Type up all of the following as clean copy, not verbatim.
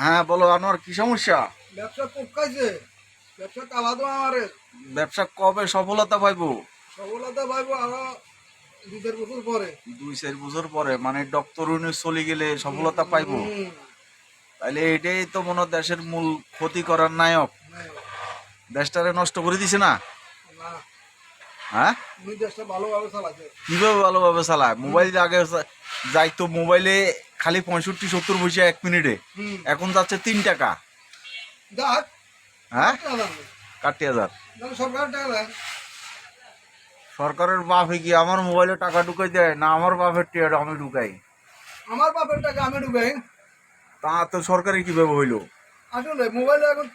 হ্যাঁ বলো আনোয়ার, কি সমস্যা? ব্যবসা পকাইছে, ব্যবসা কালা তো আমারে। ব্যবসা কবে সফলতা পাইবো? সফলতা পাইবো আরো 2-4 বছর পরে। 2-4 বছর পরে? মানে ডক্টর ইউনূস চলে গেলে সফলতা পাইবো? হুম, তাইলে এটাই তো মনে হয় দেশের মূল ক্ষতি করার নায়ক। না, দেশটারে নষ্ট করে দিছে না? না, হ্যাঁ, উনি দেশটা ভালোভাবে চালাচ্ছে। কিভাবে ভালোভাবে চালায়? মোবাইল আগে যাইতো মোবাইলে খালি 65-70 পয়সা 1 মিনিটে, হুম, এখন যাচ্ছে 3 টাকা। যাক, হ্যাঁ, টাকা লাগবে। কাটি হাজার। তাহলে সরকার টাকা দেয়। সরকারের বাপে কি আমার মোবাইলে টাকা ঢুকাই দেয় না আমার বাপের টিয়াটা আমি ঢুকাই? আমার বাপের টাকা আমি ঢুকাই। তা তো সরকারি কিভাবে হইলো? আসলে মোবাইলে এখন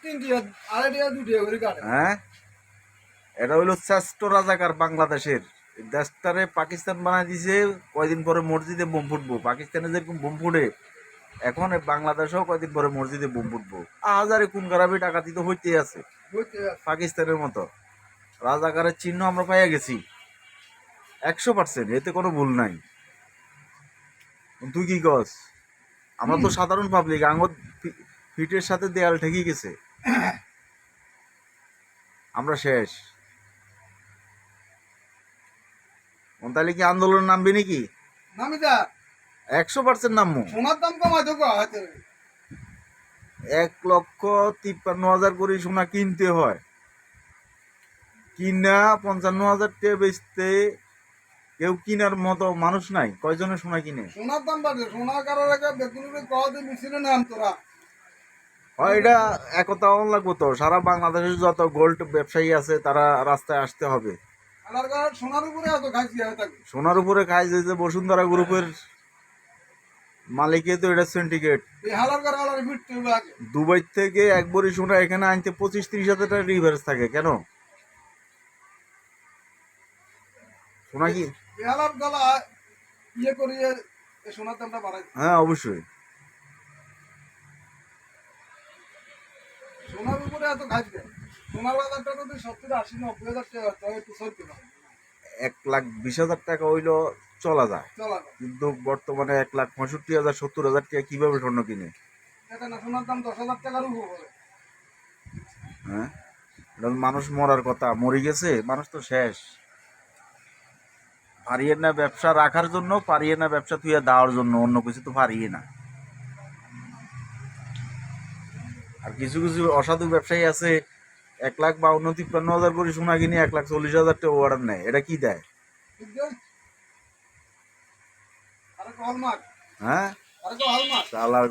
3 টিয়া, 2.5 টিয়া, 2 টিয়া করে কাটে। হ্যাঁ, এটা হইলো শ্রেষ্ঠ রাজাকার বাংলাদেশের। এই দেশটারে পাকিস্তান বানাই দিছে। কয়দিন পরে মসজিদে বোম ফুটবো। পাকিস্তানে যেরকম বোম ফুটে, এখন এই বাংলাদেশেও কয়দিন পরে মসজিদে বোম ফুটবো। হাজারে খুন খারাপি ডাকাতি তো হইতেই আছে বুঝতে পারছি। পাকিস্তানের মতো। রাজাকারের চিহ্ন আমরা পাইয়া গেছি 100%, এতে কোনো ভুল নাই। তুই কি কস? আমরা তো সাধারণ পাবলিক, আঙ্গত ফিটের সাথে দেয়াল ঠেকে গেছে, আমরা শেষ। তাহলে কি আন্দোলন নামবি নাকি? নামি যা, 100% নামবো। সোনার দাম কমাই তো হয়তো। 1,53,হাজার করে সোনা কিনতে হয়, কিনা 55,000 টাকা বেচতে কেউ কিনার মতো মানুষ নাই। কয়জনে সোনা কিনে? সোনার দাম বাড়ছে, সোনা কারোর আগে বেতনের কত মিছিলে নাম তোরা। হয় এটা একতা লাগবো তো। সারা বাংলাদেশের যত গোল্ড ব্যবসায়ী আছে তারা রাস্তায় আসতে হবে। আধার কার্ড সোনার উপরে এত খাইছি হয়ে থাকে। সোনার উপরে খায় যে বসুন্ধরা গ্রুপের মালিকে তো এটা সিন্ডিকেট। এই হালার কার হালার মৃত্যু লাগে। দুবাই থেকে এক ভরি সোনা এখানে আনতে 25-30 হাজার টাকা রিভার্স থাকে কেন? সোনা কি? এই হালার গলা ইয়ে করিয়ে এই সোনার দামটা বাড়াই। হ্যাঁ অবশ্যই। সোনার উপরে এত খাইছে। সোনার বাজারটা যদি 70, 80, 90 হাজার টাকা হয় তাহলে একটু চলতে পারে। 1,20,000 টাকা হইলো চলা যায়, চলা না। কিন্তু বর্তমানে 1,65,000 70,000 টাকা কিভাবে স্বর্ণ কিনে? এটা না সোনার দাম 10,000 টাকার উপরে। হ্যাঁ, এটা তো মানুষ মরার কথা, মরে গেছে মানুষ তো শেষ। পারিয়ে না ব্যবসা রাখার জন্য, পারিয়ে না ব্যবসা তুই দেওয়ার জন্য, অন্য কিছু তো পারিয়ে না। আর কিছু কিছু অসাধু ব্যবসায়ী আছে 1,52-53,000 করে সোনা কিনে 1,40,000 টাকা অর্ডার নেয়। এটা কি দেয়? ঠিক আছে? আরে তো হলমার্ক, হ্যাঁ, আরে তো হলমার্ক। চালার